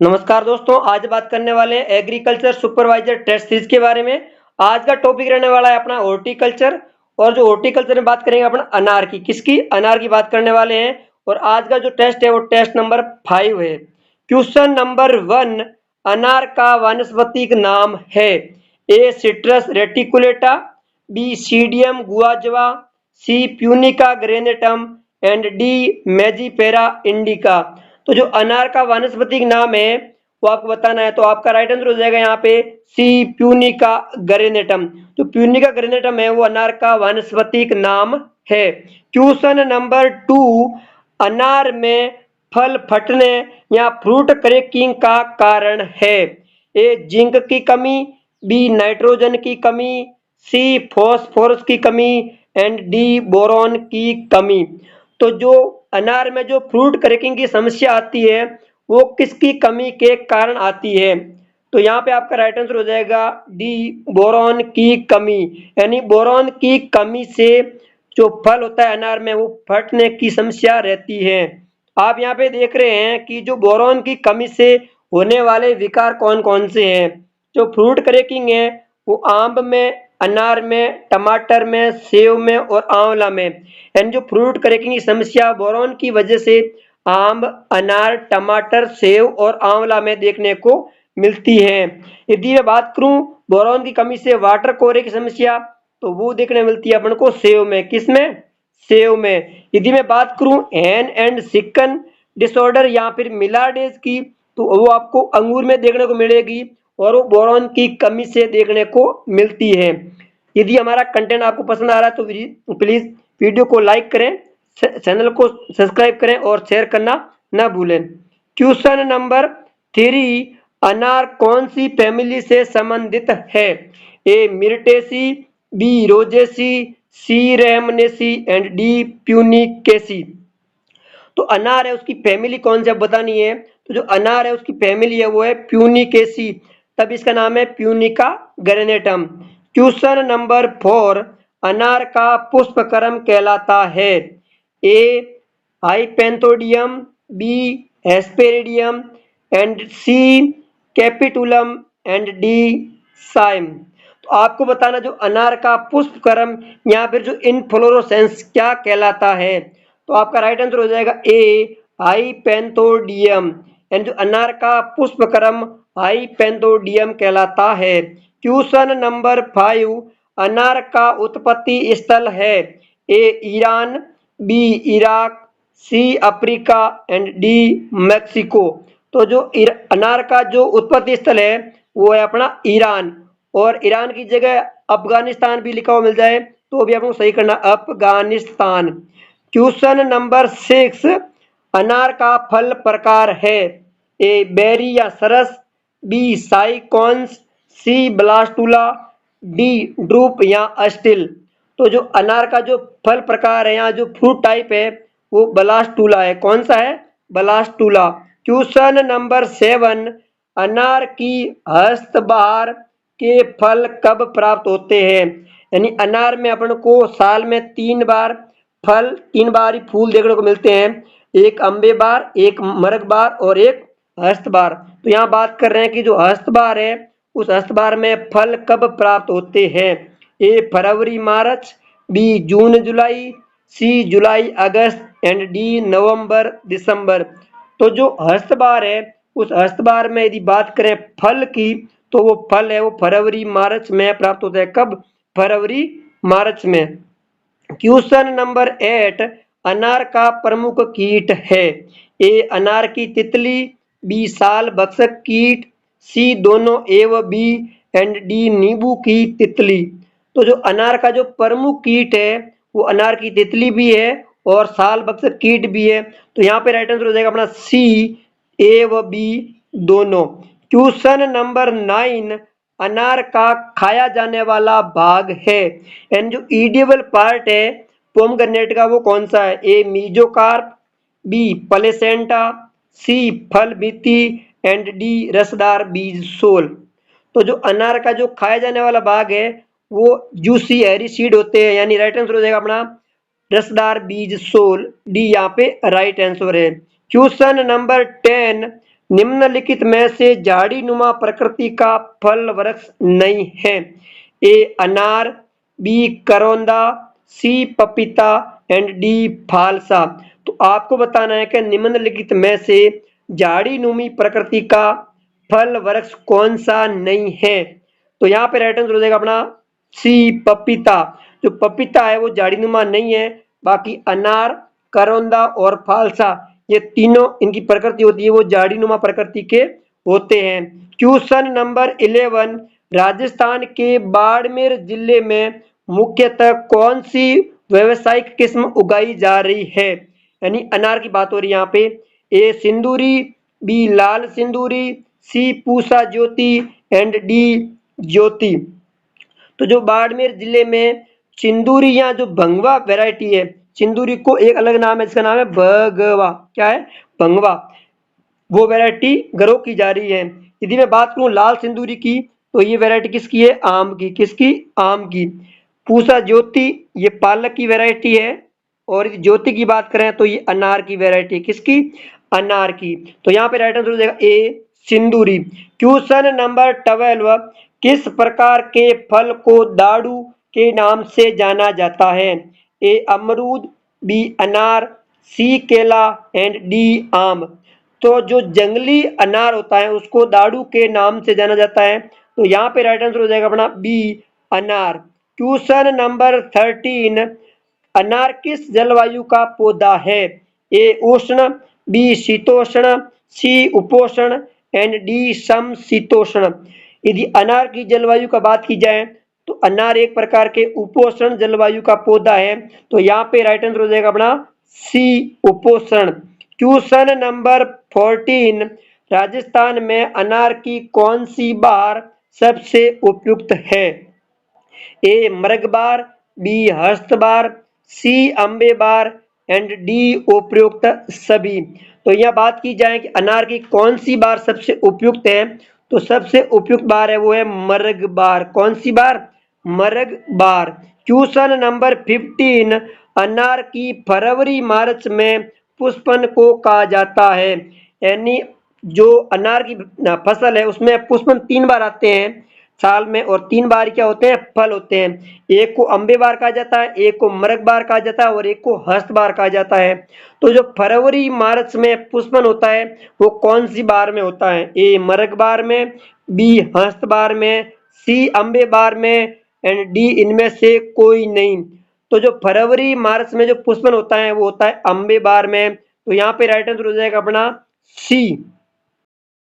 नमस्कार दोस्तों, आज बात करने वाले हैं एग्रीकल्चर सुपरवाइजर टेस्ट सीरीज के बारे में। आज का टॉपिक रहने वाला है अपना हॉर्टिकल्चर। और जो हॉर्टिकल्चर में बात करेंगे अपना अनार की, किसकी, अनार की बात करने वाले हैं। और आज का जो टेस्ट है वो टेस्ट नंबर 5 है। क्वेश्चन नंबर 1, अनार का वानस्पतिक नाम है। A citrus reticulata, B psidium guajava, C punica granatum and D mangifera indica. तो जो अनार का वानस्पतिक नाम है वो आपको बताना है। तो आपका राइट आंसर हो जाएगा यहाँ पे सी प्यूनिका ग्रेनेटम। जो प्यूनिका ग्रेनेटम है वो अनार का वानस्पतिक नाम है। क्वेश्चन नंबर 2, अनार में फल फटने या फ्रूट क्रैकिंग का कारण है। ए जिंक की कमी, बी नाइट्रोजन की कमी, सी फॉस्फोरस की कमी एंड डी बोरॉन की कमी। तो जो अनार में जो फ्रूट क्रैकिंग की समस्या आती है वो किसकी कमी के कारण आती है। तो यहाँ पे आपका राइट आंसर हो जाएगा डी बोरॉन की कमी। यानी बोरॉन की कमी से जो फल होता है अनार में वो फटने की समस्या रहती है। आप यहाँ पे देख रहे हैं कि जो बोरॉन की कमी से होने वाले विकार कौन कौन से हैं। जो फ्रूट क्रैकिंग है वो आम में, अनार में, टमाटर में, सेव में और आंवला में। यानी जो फ्रूट क्रैकिंग की समस्या बोरॉन की वजह से आम, अनार, टमाटर, सेव और आंवला में देखने को मिलती है। यदि मैं बात करूं बोरॉन की कमी से वाटर कोरे की समस्या, तो वो देखने मिलती है अपन को सेव में। किसमें? सेव में। यदि मैं बात करूं हैन एंड सिकन डिसऑर्डर या फिर मिलाडेज की, तो वो आपको अंगूर में देखने को मिलेगी और वो बोरॉन की कमी से देखने को मिलती है। यदि हमारा कंटेंट आपको पसंद आ रहा है तो प्लीज वीडियो को लाइक करें, चैनल को सब्सक्राइब करें और शेयर करना ना भूलें। क्वेश्चन नंबर 3, अनार कौन सी फैमिली से संबंधित है। A myrtaceae, B rosaceae, C rhamnaceae and D punicaceae. तो अनार है उसकी फैमिली कौन सी अब बतानी है। तो जो अनार है उसकी फैमिली है वो है प्यूनिकेसी, तब इसका नाम है प्यूनिका ग्रेनेटम। क्वेश्चन नंबर 4, अनार का पुष्पक्रम कहलाता है। A hypanthodium, B hesperidium and C capitulum and D cyme. तो आपको बताना जो अनार का पुष्पक्रम या फिर जो इनफ्लोरोसेंस क्या कहलाता है। तो आपका राइट आंसर हो जाएगा ए हाइपेंथोडियम। यानी जो अनार का पुष्पक्रम हाइपेंथोडियम कहलाता है। क्वेश्चन नंबर 5, अनार का उत्पत्ति स्थल है। A Iran, B Iraq, C Africa and D Mexico. तो जो अनार का जो उत्पत्ति स्थल है वो है अपना ईरान। और ईरान की जगह अफगानिस्तान भी लिखा हुआ मिल जाए तो भी आपको सही करना, अफगानिस्तान। क्वेश्चन नंबर 6, अनार का फल प्रकार है। ए बेरी या सरस, बी साइकॉन्स, सी ब्लास्टुला, डी ड्रूप या अस्टिल। तो जो अनार का जो फल प्रकार है, यहाँ जो फ्रूट टाइप है वो ब्लास्टुला है। कौन सा है? ब्लास्टुला। क्वेश्चन नंबर 7, अनार की हस्तबहार के फल कब प्राप्त होते हैं। यानी अनार में अपन को साल में 3 बार फल, 3 बार ही फूल देखने को मिलते हैं। एक अम्बे बार, एक मरग बार और एक हस्त बार। तो यहाँ बात कर रहे हैं कि जो हस्त बार है उस हस्त बार में फल कब प्राप्त होते हैं। ए फरवरी मार्च, बी जून जुलाई, सी जुलाई अगस्त एंड डी नवंबर दिसंबर। तो जो हस्त बार है उस हस्त बार में यदि बात करें फल की, तो वो फल है वो फरवरी मार्च में प्राप्त होता है। कब? फरवरी मार्च में। क्वेश्चन नंबर 8, अनार का प्रमुख कीट है। ए अनार की तितली, बी साल भक्षक कीट, सी दोनों ए व बी एंड डी नींबू की तितली। तो जो अनार का जो प्रमुख कीट है वो अनार की तितली भी है और साल भक्षक कीट भी है। तो यहाँ पे राइट आंसर हो जाएगा अपना सी, ए व बी दोनों। क्वेश्चन नंबर 9, अनार का खाया जाने वाला भाग है। एंड जो ईडिबल पार्ट है पोमग्रेनेट का वो कौन सा है। ए मीजोकार्प, बी प्लेसेंटा, सी फल भित्ति एंड डी रसदार बीज सोल। तो जो अनार का जो खाया जाने वाला भाग है वो जूसी हैरी सीड होते हैं। यानी राइट आंसर हो जाएगा अपना रसदार बीज सोल, डी यहाँ पे राइट आंसर है। क्वेश्चन नंबर 10, निम्नलिखित में से झाड़ीनुमा प्रकृति का फल वृक्ष नहीं है। ए अनार, बी करौंदा, सी पपीता एंड डी फालसा। तो आपको बताना है कि निम्नलिखित में से झाड़ीनुमी प्रकृति का फल वृक्ष कौन सा नहीं है। तो यहाँ पे राइट आंसर हो जाएगा अपना सी पपीता। जो पपीता है वो झाड़ीनुमा नहीं है, बाकी अनार, करौंदा और फालसा ये तीनों इनकी प्रकृति होती है वो झाड़ीनुमा प्रकृति के होते हैं। क्वेश्चन नंबर 11, राजस्थान के बाड़मेर जिले में मुख्यतः कौन सी व्यावसायिक किस्म उगाई जा रही है। यानी अनार की बात हो रही है यहाँ पे। ए सिंदूरी, बी लाल सिंदूरी, सी पूसा ज्योति एंड डी ज्योति। तो जो बाड़मेर जिले में सिंदूरी या जो भंगवा वैरायटी है, सिंदूरी को एक अलग नाम है जिसका नाम है भगवा। क्या है? भंगवा। वो वैरायटी ग्रो की जा रही है। यदि मैं बात करूं लाल सिंदूरी की तो ये वैरायटी किसकी है? आम की। किसकी? आम की। पूसा ज्योति ये पालक की वैरायटी है, और ज्योति की बात करें तो ये अनार की वैरायटी। किसकी? अनार की। तो यहाँ पे राइट आंसर हो जाएगा ए सिंदूरी। क्वेश्चन नंबर 12, किस प्रकार के फल को दाड़ू के नाम से जाना जाता है। ए अमरूद, बी अनार, सी केला एंड डी आम। तो जो जंगली अनार होता है उसको दाड़ू के नाम से जाना जाता है। तो यहाँ पे राइट आंसर हो जाएगा अपना बी अनार। क्वेश्चन नंबर 13, अनार किस जलवायु का पौधा है। ए उष्ण, बी शीतोष्ण, सी उपोष्ण एंड डी समशीतोष्ण। यदि अनार की जलवायु का बात की जाए तो अनार एक प्रकार के उपोष्ण जलवायु का पौधा है। तो यहाँ पे राइट आंसर हो जाएगा अपना सी उपोष्ण। क्वेश्चन नंबर 14, राजस्थान में अनार की कौन सी बार सबसे उपयुक्त है। ए मृगबार, बी हस्तबार, सी अम्बेबार एंड डी उपयुक्त सभी। तो यह बात की जाए कि अनार की कौन सी बार सबसे उपयुक्त है, तो सबसे उपयुक्त बार है वो है मर्ग बार। कौन सी बार? मर्ग बार। क्वेश्चन नंबर 15, अनार की फरवरी मार्च में पुष्पन को कहा जाता है। यानी जो अनार की फसल है उसमें पुष्पन 3 बार आते हैं साल में, और 3 बार क्या होते हैं? फल होते हैं। एक को अम्बे बार कहा जाता है, एक को मृग बार कहा जाता है और एक को हस्त बार कहा जाता है। तो जो फरवरी मार्च में पुष्पन होता है वो कौन सी बार में होता है। ए मृग बार में, बी हस्त बार में, सी अम्बे बार में एंड डी इनमें से कोई नहीं। तो जो फरवरी मार्च में जो पुष्पन होता है वो होता है अम्बे बार में। तो यहाँ पे राइट आंसर हो जाएगा अपना सी।